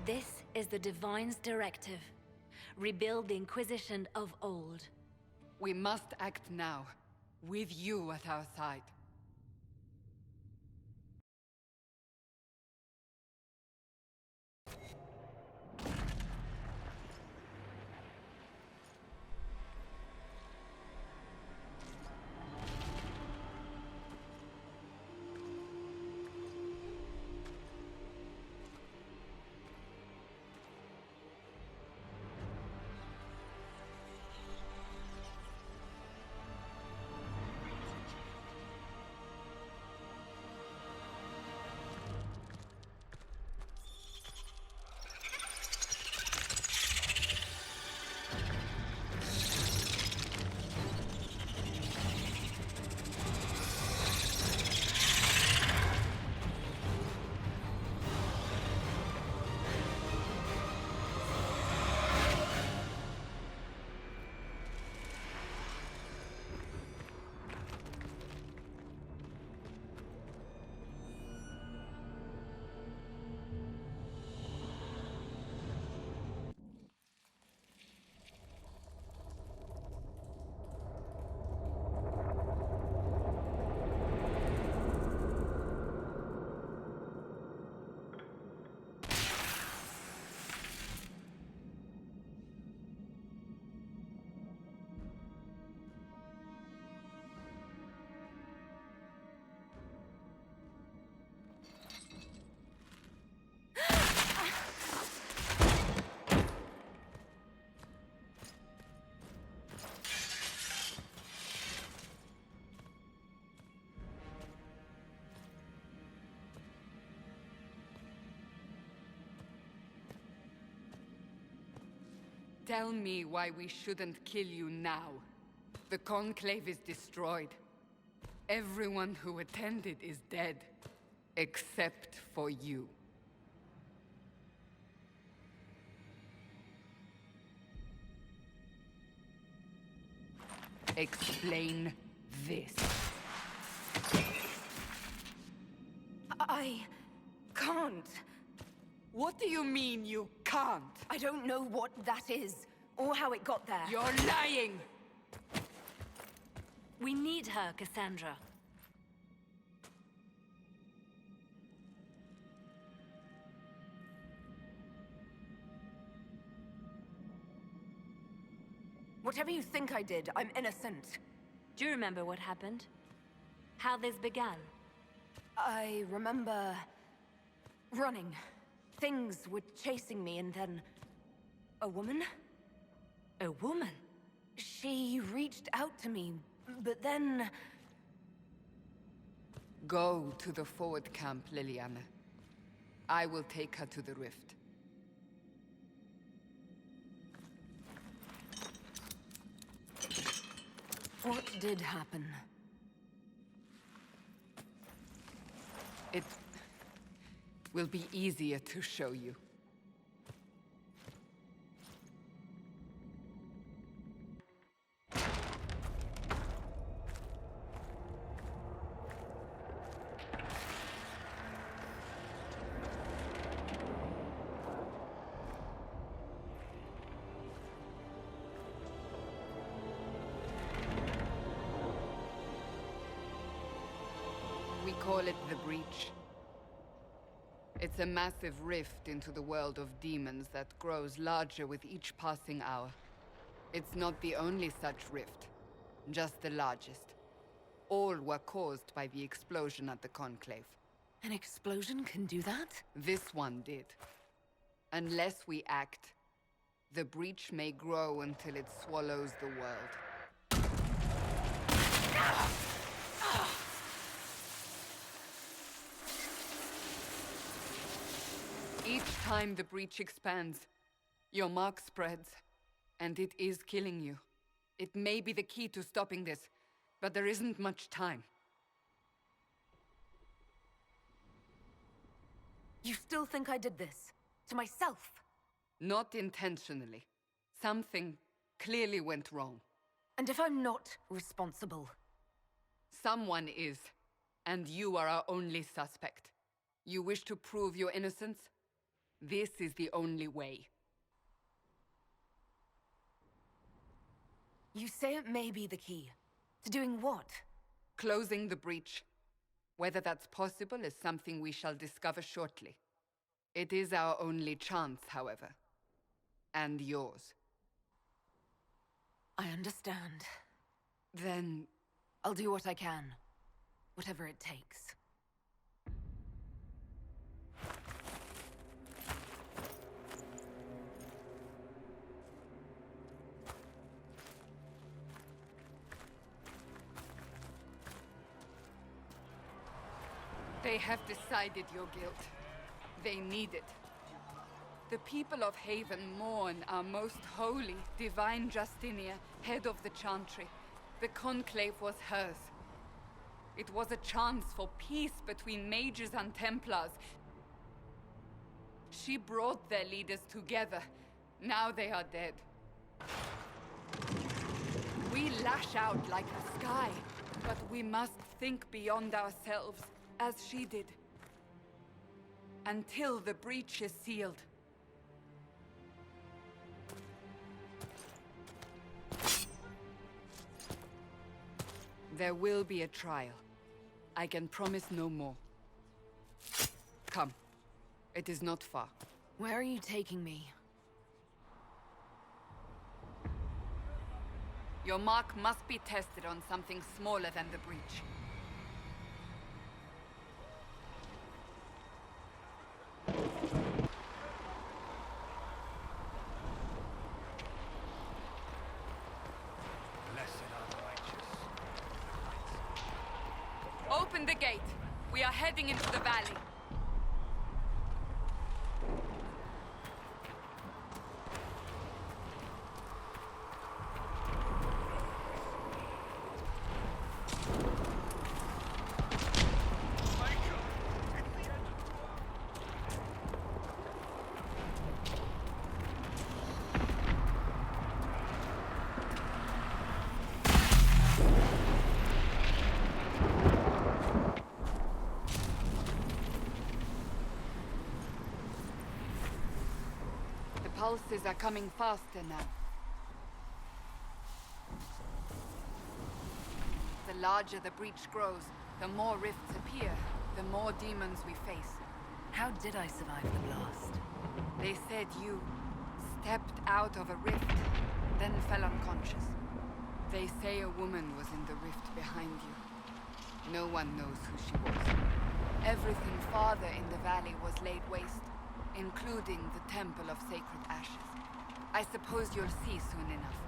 This is the Divine's directive. Rebuild the Inquisition of old. We must act now, with you at our side. Tell me why we shouldn't kill you now. The conclave is destroyed. Everyone who attended is dead. Except for you. Explain this. I can't. What do you mean you can't? I don't know what that is, or how it got there. You're lying! We need her, Cassandra. Whatever you think I did, I'm innocent. Do you remember what happened? How this began? I remember... running. Things were chasing me, and then... a woman? A woman? She reached out to me, but then... Go to the forward camp, Leliana. I will take her to the rift. What did happen? It will be easier to show you. We call it the Breach. It's a massive rift into the world of demons that grows larger with each passing hour. It's not the only such rift, just the largest. All were caused by the explosion at the conclave. An explosion can do that? This one did. Unless we act, the breach may grow until it swallows the world. Each time the breach expands, your mark spreads, and it is killing you. It may be the key to stopping this, but there isn't much time. You still think I did this? To myself? Not intentionally. Something clearly went wrong. And if I'm not responsible? Someone is, and you are our only suspect. You wish to prove your innocence? This is the only way. You say it may be the key. To doing what? Closing the breach. Whether that's possible is something we shall discover shortly. It is our only chance, however. And yours. I understand. Then... I'll do what I can. Whatever it takes. They have decided your guilt. They need it. The people of Haven mourn our most holy, divine Justinia, head of the Chantry. The conclave was hers. It was a chance for peace between mages and templars. She brought their leaders together. Now they are dead. We lash out like the sky, but we must think beyond ourselves, as she did. Until the breach is sealed. There will be a trial. I can promise no more. Come. It is not far. Where are you taking me? Your mark must be tested on something smaller than the breach. Open the gate. We are heading into the valley. Pulses are coming faster now. The larger the breach grows, the more rifts appear, the more demons we face. How did I survive the blast? They said you stepped out of a rift, then fell unconscious. They say a woman was in the rift behind you. No one knows who she was. Everything farther in the valley was laid waste, including the Temple of Sacred Ashes. I suppose you'll see soon enough.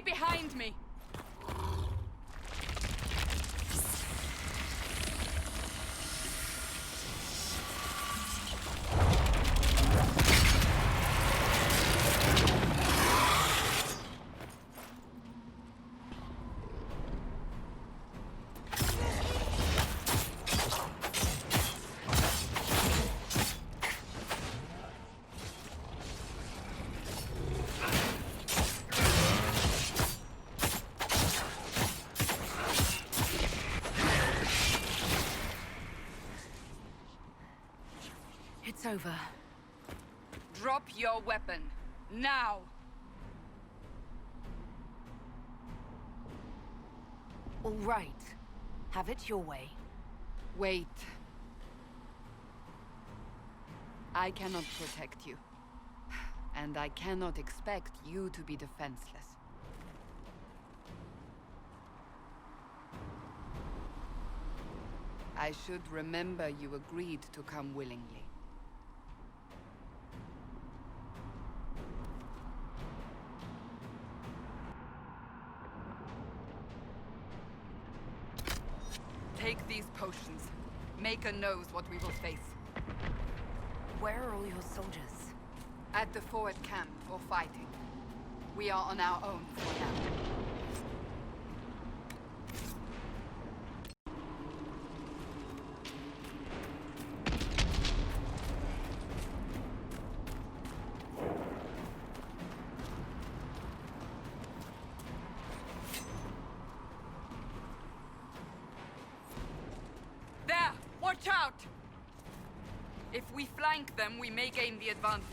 Behind me! It's over. Drop your weapon. Now! All right. Have it your way. Wait. I cannot protect you. And I cannot expect you to be defenseless. I should remember you agreed to come willingly. Take these potions. Maker knows what we will face. Where are all your soldiers? At the forward camp, or fighting. We are on our own for now. There! Watch out! If we flank them, we may gain the advantage.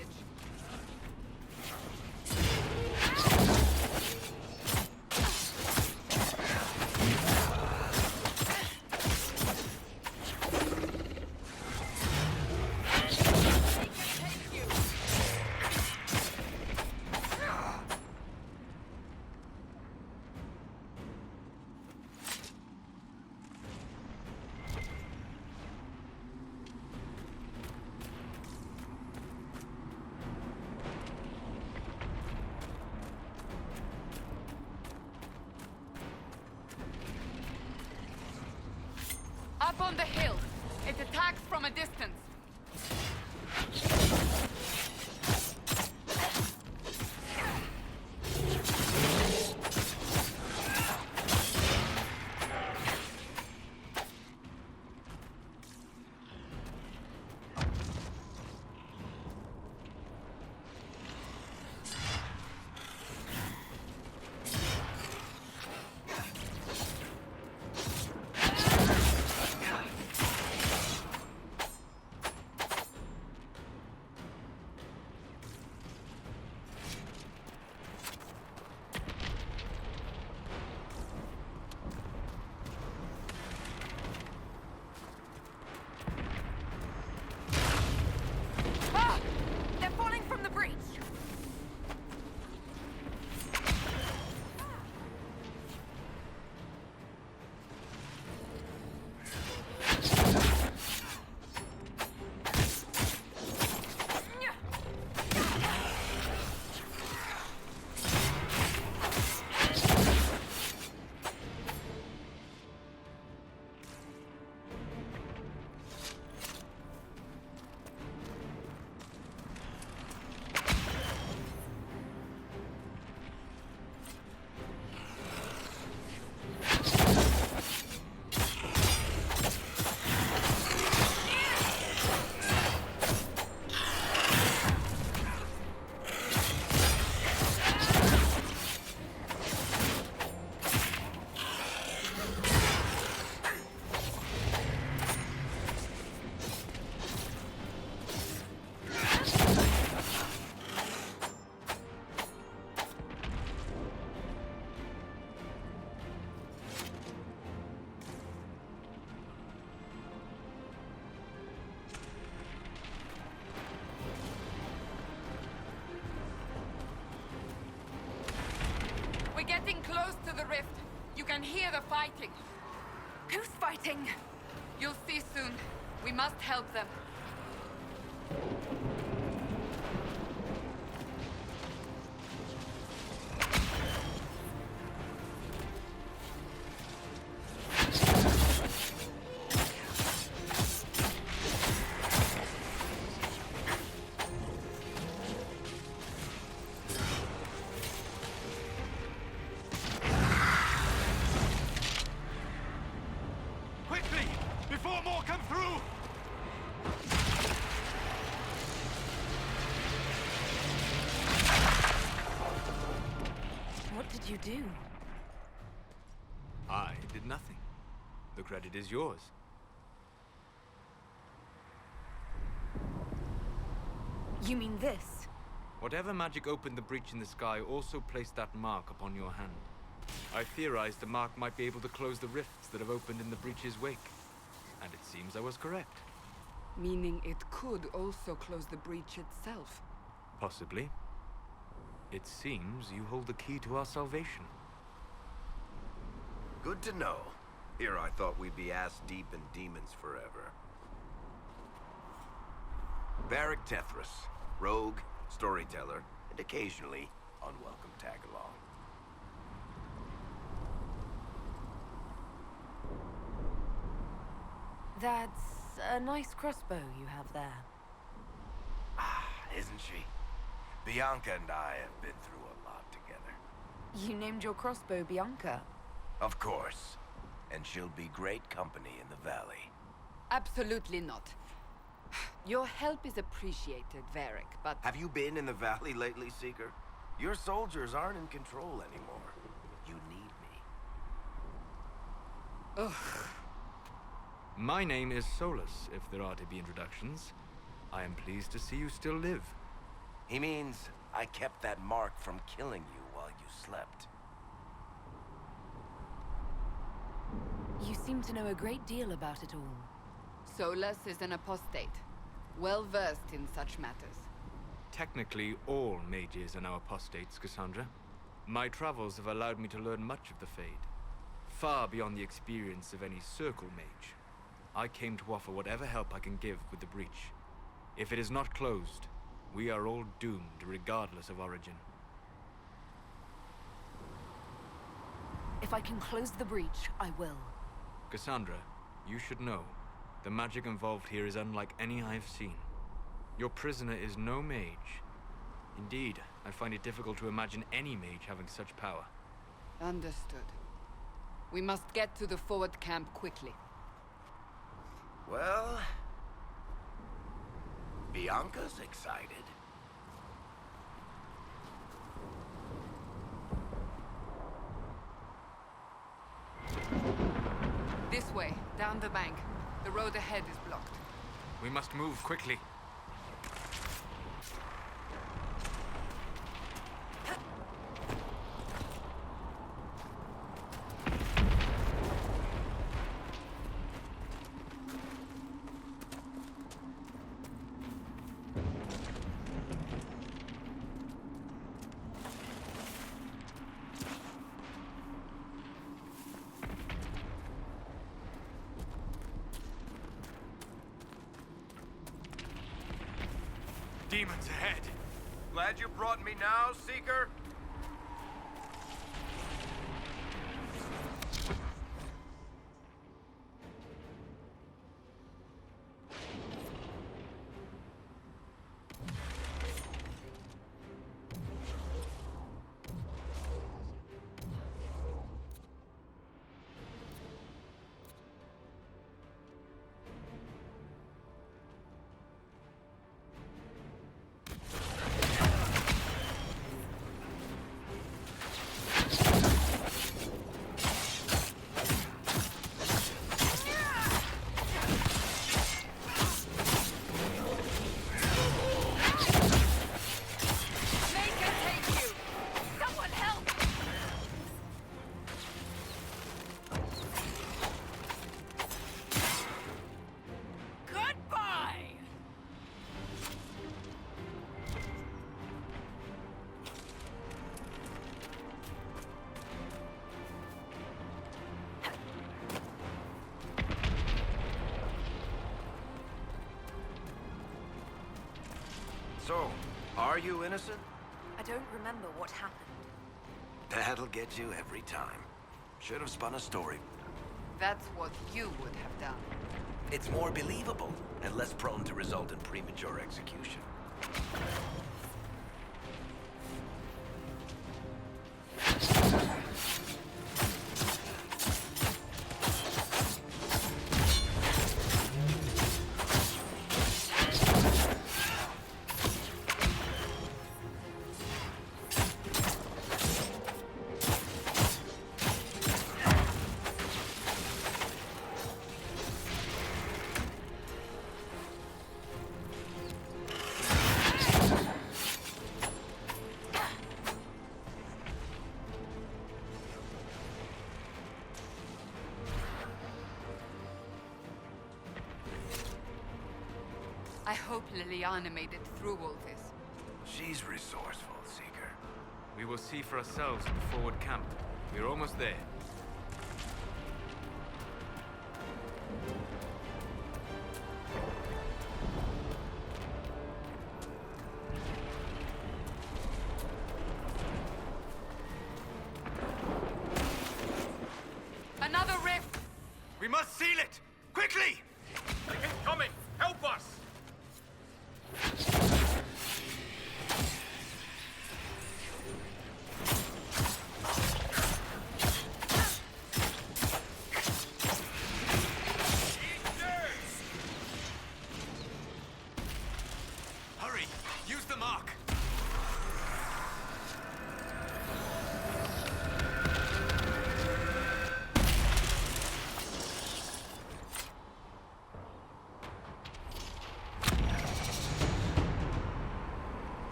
Up on the hill. It attacks from a distance. We're getting close to the rift. You can hear the fighting. Who's fighting? You'll see soon. We must help them. Before more come through! What did you do? I did nothing. The credit is yours. You mean this? Whatever magic opened the breach in the sky also placed that mark upon your hand. I theorized the mark might be able to close the rifts that have opened in the breach's wake. And it seems I was correct. Meaning it could also close the breach itself. Possibly. It seems you hold the key to our salvation. Good to know. Here I thought we'd be ass-deep in demons forever. Varric Tethras, rogue, storyteller, and occasionally unwelcome tag-along. That's a nice crossbow you have there. Ah, isn't she? Bianca and I have been through a lot together. You named your crossbow Bianca. Of course. And she'll be great company in the valley. Absolutely not. Your help is appreciated, Varric, but... Have you been in the valley lately, Seeker? Your soldiers aren't in control anymore. You need me. Ugh. My name is Solas, if there are to be introductions. I am pleased to see you still live. He means I kept that mark from killing you while you slept. You seem to know a great deal about it all. Solas is an apostate, well-versed in such matters. Technically, all mages are now apostates, Cassandra. My travels have allowed me to learn much of the Fade, far beyond the experience of any circle mage. I came to offer whatever help I can give with the breach. If it is not closed, we are all doomed regardless of origin. If I can close the breach, I will. Cassandra, you should know, the magic involved here is unlike any I've seen. Your prisoner is no mage. Indeed, I find it difficult to imagine any mage having such power. Understood. We must get to the forward camp quickly. Well... Bianca's excited. This way, down the bank. The road ahead is blocked. We must move quickly. Demons ahead! Glad you brought me now, Seeker? So, are you innocent? I don't remember what happened. That'll get you every time. Should have spun a story. That's what you would have done. It's more believable and less prone to result in premature execution. I hope Leliana made it through all this. She's resourceful, Seeker. We will see for ourselves at the forward camp. We're almost there. Another rift! We must seal it! Quickly!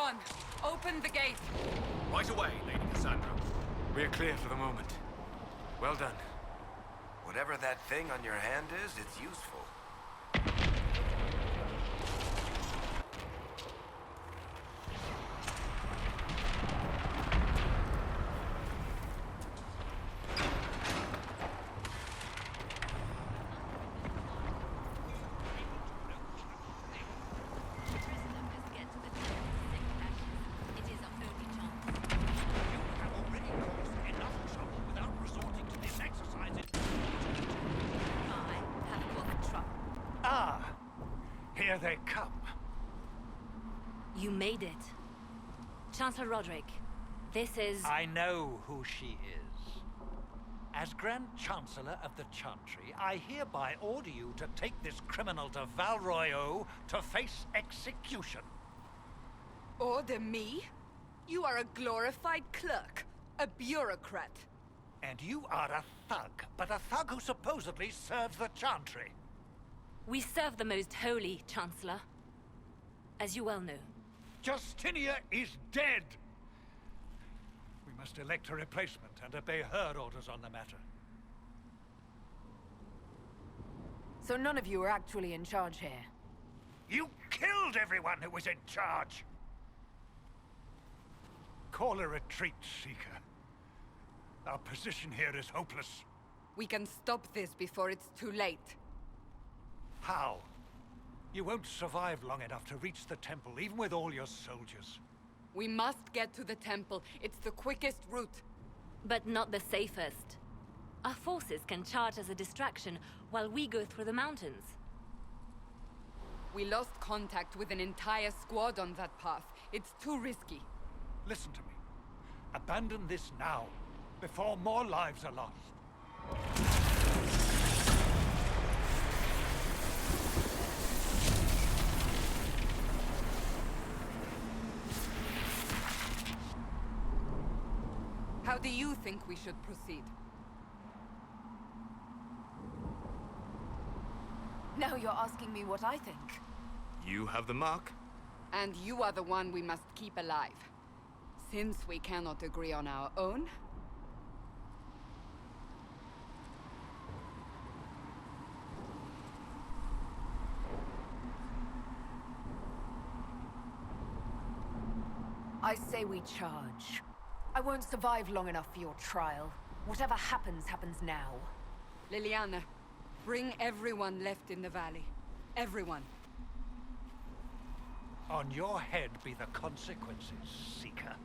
on! Open the gate! Right away, Lady Cassandra. We're clear for the moment. Well done. Whatever that thing on your hand is, it's useful. Here they come. You made it. Chancellor Roderick, this is... I know who she is. As Grand Chancellor of the Chantry, I hereby order you to take this criminal to Val Royeaux to face execution. Order me? You are a glorified clerk, a bureaucrat. And you are a thug, but a thug who supposedly serves the Chantry. We serve the most holy, Chancellor. As you well know. Justinia is dead! We must elect a replacement and obey her orders on the matter. So none of you are actually in charge here? You killed everyone who was in charge! Call a retreat, Seeker. Our position here is hopeless. We can stop this before it's too late. How? You won't survive long enough to reach the temple, even with all your soldiers. We must get to the temple. It's the quickest route. But not the safest. Our forces can charge as a distraction while we go through the mountains. We lost contact with an entire squad on that path. It's too risky. Listen to me. Abandon this now, before more lives are lost. How do you think we should proceed? Now you're asking me what I think. You have the mark. And you are the one we must keep alive. Since we cannot agree on our own... I say we charge. I won't survive long enough for your trial. Whatever happens, happens now. Leliana, bring everyone left in the valley. Everyone. On your head be the consequences, Seeker.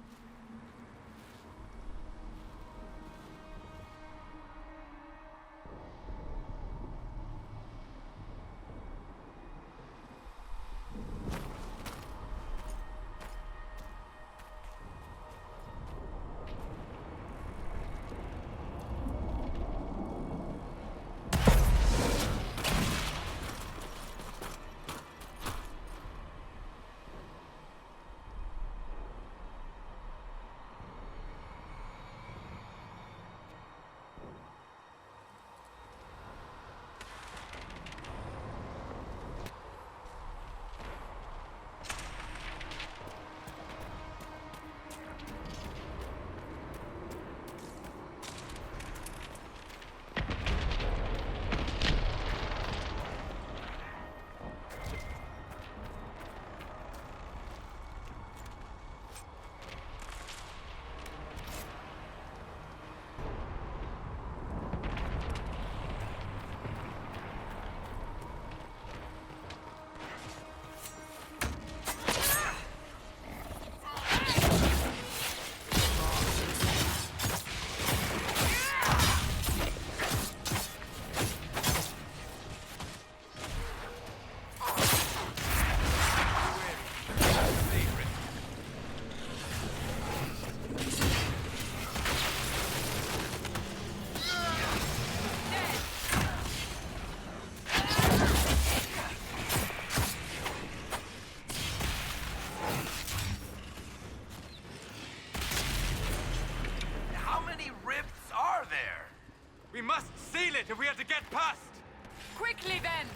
We must seal it if we are to get past! Quickly then!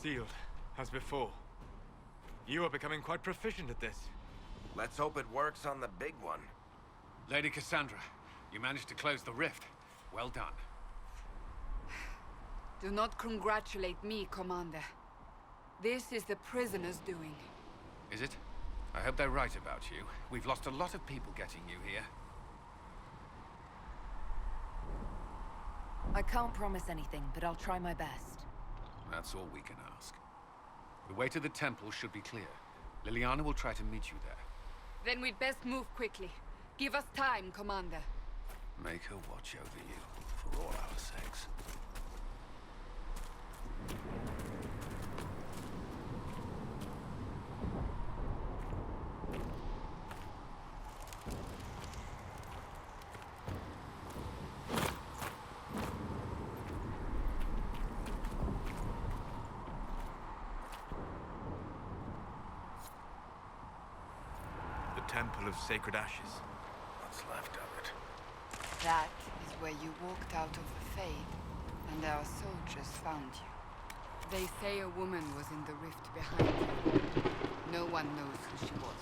Sealed, as before. You are becoming quite proficient at this. Let's hope it works on the big one. Lady Cassandra, you managed to close the rift. Well done. Do not congratulate me, Commander. This is the prisoners' doing. Is it? I hope they're right about you. We've lost a lot of people getting you here. I can't promise anything, but I'll try my best. That's all we can ask. The way to the temple should be clear. Leliana will try to meet you there. Then we'd best move quickly. Give us time, Commander. Make her watch over you, for all our sakes. Temple of Sacred Ashes. What's left of it? That is where you walked out of the Fade, and our soldiers found you. They say a woman was in the rift behind you. No one knows who she was.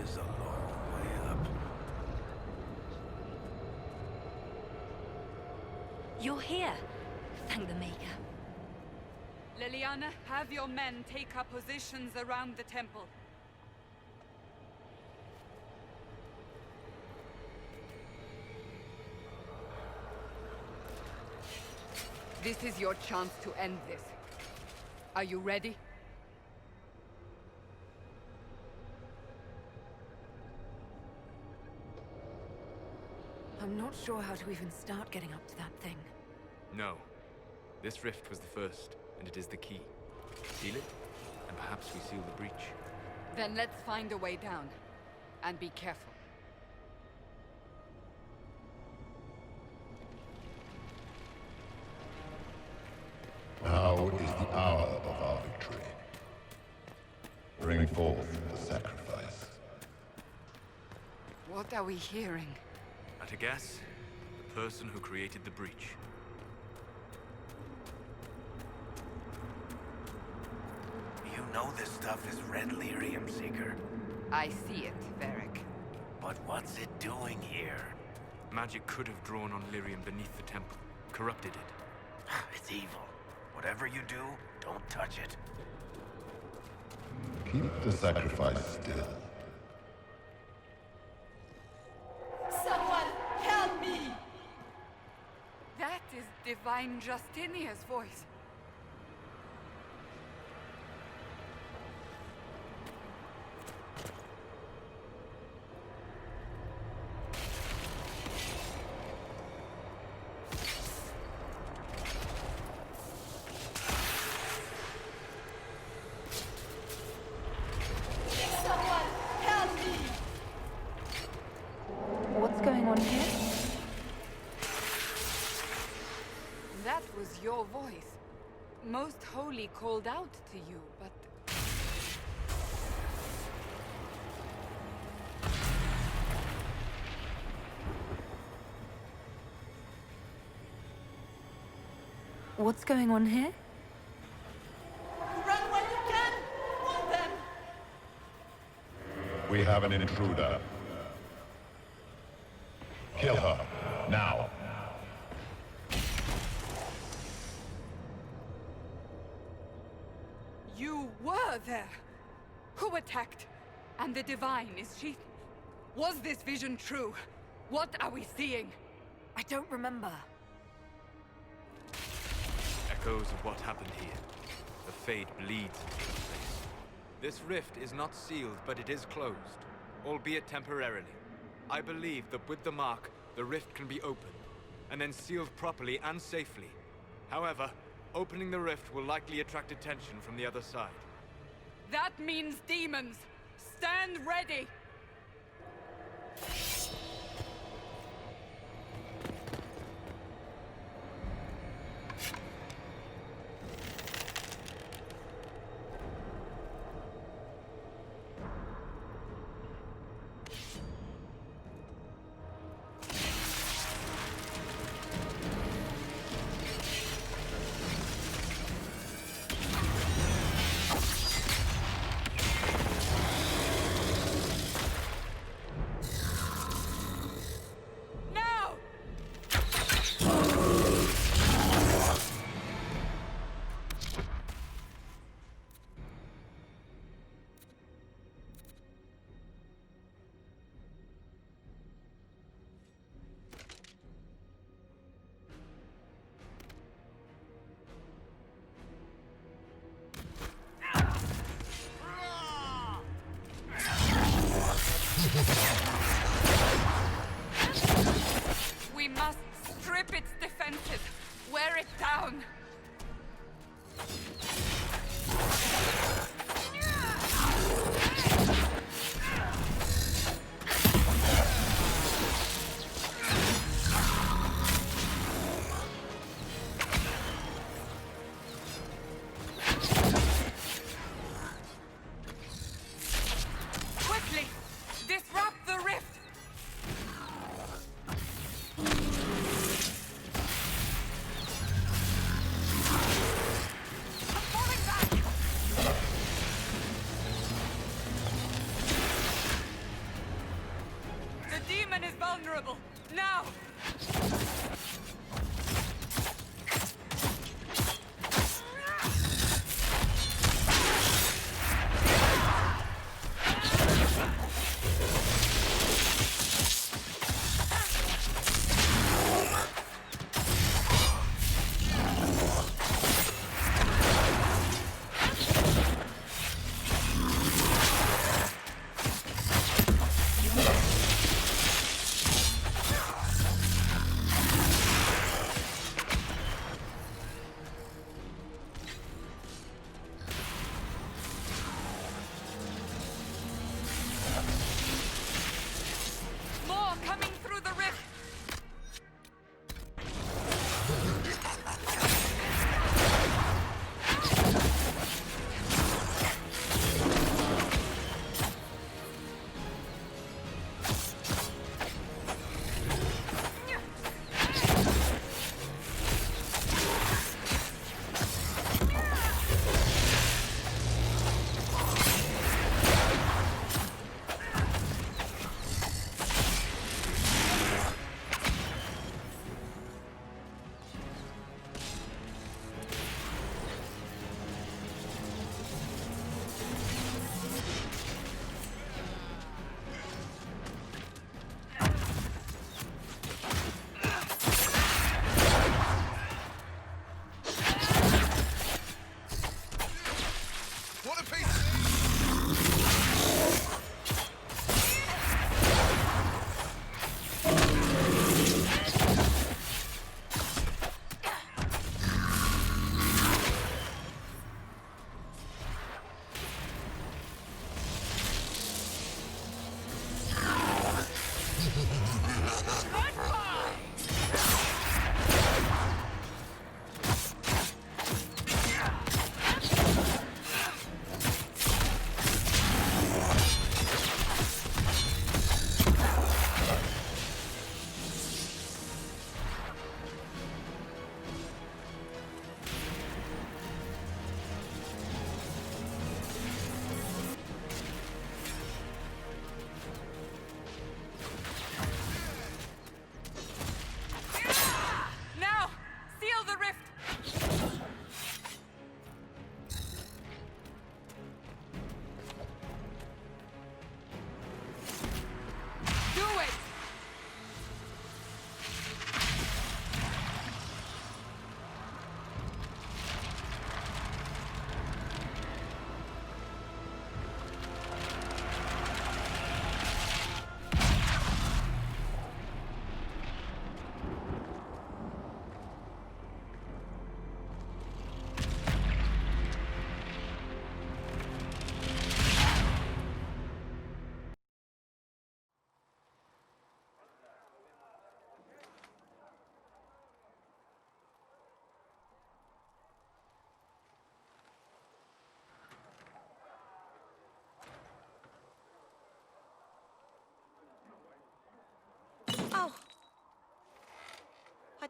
Is a long way up. You're here. Thank the Maker. Leliana, have your men take up positions around the temple. This is your chance to end this. Are you ready? I'm not sure how to even start getting up to that thing. No. This rift was the first, and it is the key. Seal it, and perhaps we seal the breach. Then let's find a way down. And be careful. Now is the hour of our victory. Bring forth the sacrifice. What are we hearing? At a guess, the person who created the breach. You know this stuff is red lyrium, Seeker. I see it, Varric. But what's it doing here? Magic could have drawn on lyrium beneath the temple, corrupted it. It's evil. Whatever you do, don't touch it. Keep the sacrifice still. Someone help me! That is Divine Justinia's voice. What's going on here? That was your voice. Most Holy called out to you, but... What's going on here? Run while you can! Want them! We have an intruder. Kill her, now. You were there! Who attacked? And the Divine, is she... Was this vision true? What are we seeing? I don't remember. Echoes of what happened here. The fade bleeds into this place. This rift is not sealed, but it is closed, albeit temporarily. I believe that with the mark, the rift can be opened, and then sealed properly and safely. However, opening the rift will likely attract attention from the other side. That means demons! Stand ready! We must strip its defenses, wear it down. Quickly, disrupt the rift. Vulnerable. Now!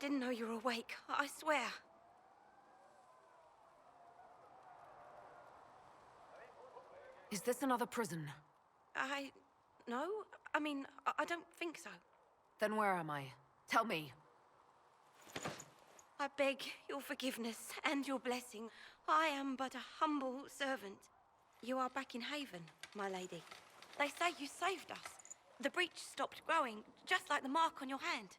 didn't know you were awake, I swear. Is this another prison? No. I mean, I don't think so. Then where am I? Tell me. I beg your forgiveness and your blessing. I am but a humble servant. You are back in Haven, my lady. They say you saved us. The breach stopped growing, just like the mark on your hand.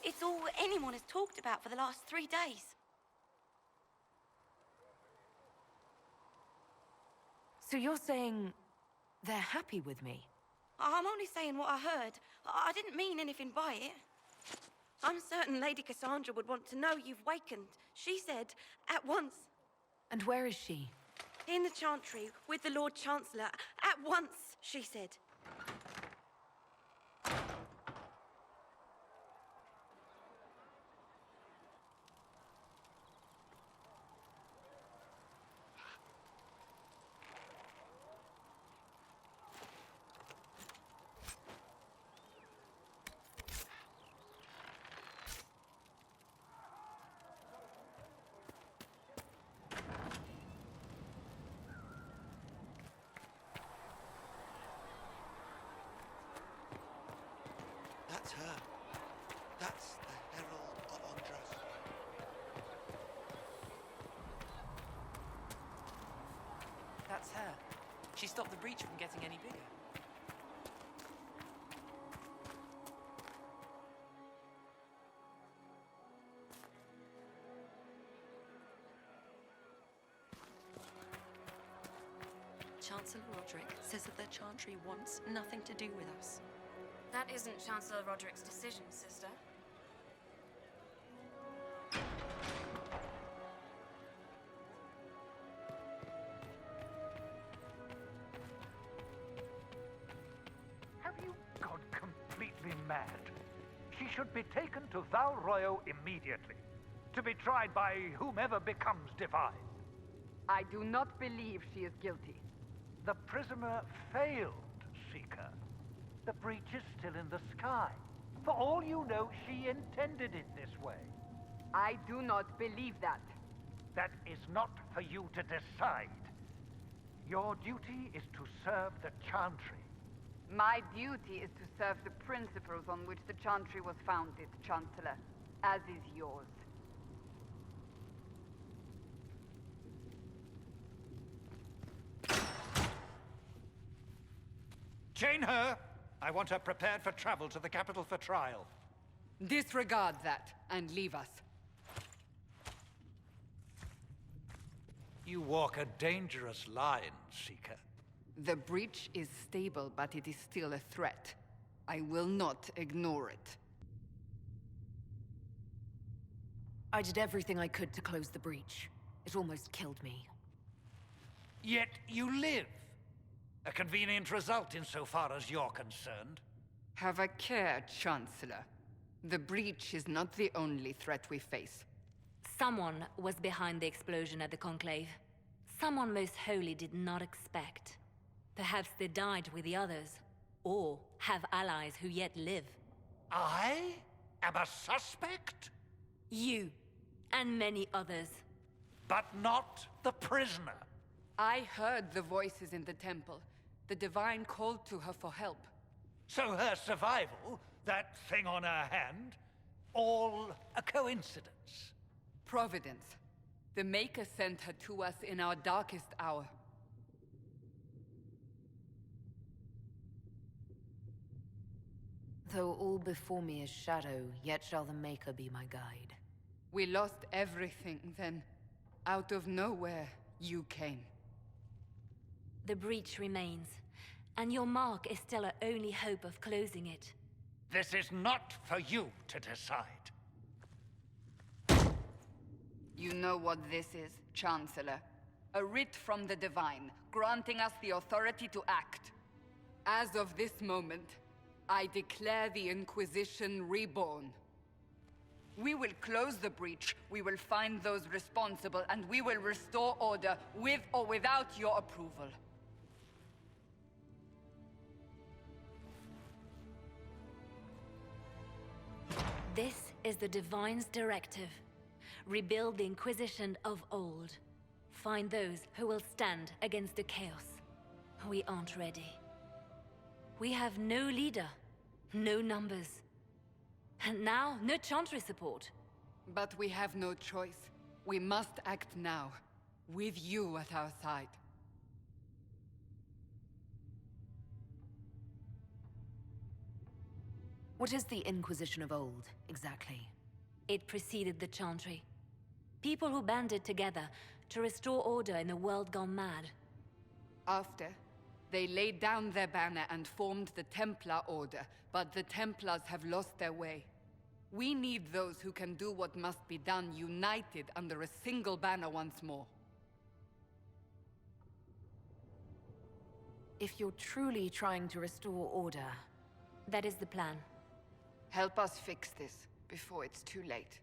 It's all anyone has talked about for the last 3 days. So you're saying they're happy with me? I'm only saying what I heard. I didn't mean anything by it. I'm certain Lady Cassandra would want to know you've wakened. She said, at once. And where is she? In the Chantry, with the Lord Chancellor. At once, she said. That's her. That's the Herald of Andros. That's her. She stopped the breach from getting any bigger. Chancellor Roderick says that the Chantry wants nothing to do with us. That isn't Chancellor Roderick's decision, sister. Have you gone completely mad? She should be taken to Val Royo immediately, to be tried by whomever becomes divine. I do not believe she is guilty. The prisoner failed, Seeker. The breach is still in the sky. For all you know, she intended it this way. I do not believe that. That is not for you to decide. Your duty is to serve the Chantry. My duty is to serve the principles on which the Chantry was founded, Chancellor, as is yours. Chain her! I want her prepared for travel to the capital for trial. Disregard that, and leave us. You walk a dangerous line, Seeker. The breach is stable, but it is still a threat. I will not ignore it. I did everything I could to close the breach. It almost killed me. Yet you live. A convenient result insofar as you're concerned. Have a care, Chancellor. The breach is not the only threat we face. Someone was behind the explosion at the conclave. Someone most holy did not expect. Perhaps they died with the others, or have allies who yet live. I am a suspect? You, and many others. But not the prisoner. I heard the voices in the temple. The Divine called to her for help. So her survival, that thing on her hand, all a coincidence? Providence. The Maker sent her to us in our darkest hour. Though all before me is shadow, yet shall the Maker be my guide. We lost everything then. Out of nowhere, you came. The breach remains, and your mark is still our only hope of closing it. This is not for you to decide. You know what this is, Chancellor. A writ from the Divine, granting us the authority to act. As of this moment, I declare the Inquisition reborn. We will close the breach, we will find those responsible, and we will restore order with or without your approval. This is the Divine's directive. Rebuild the Inquisition of old. Find those who will stand against the chaos. We aren't ready. We have no leader, no numbers. And now, no Chantry support. But we have no choice. We must act now, with you at our side. What is the Inquisition of old, exactly? It preceded the Chantry. People who banded together to restore order in a world gone mad. After, they laid down their banner and formed the Templar Order, but the Templars have lost their way. We need those who can do what must be done, united under a single banner once more. If you're truly trying to restore order... That is the plan. Help us fix this, before it's too late.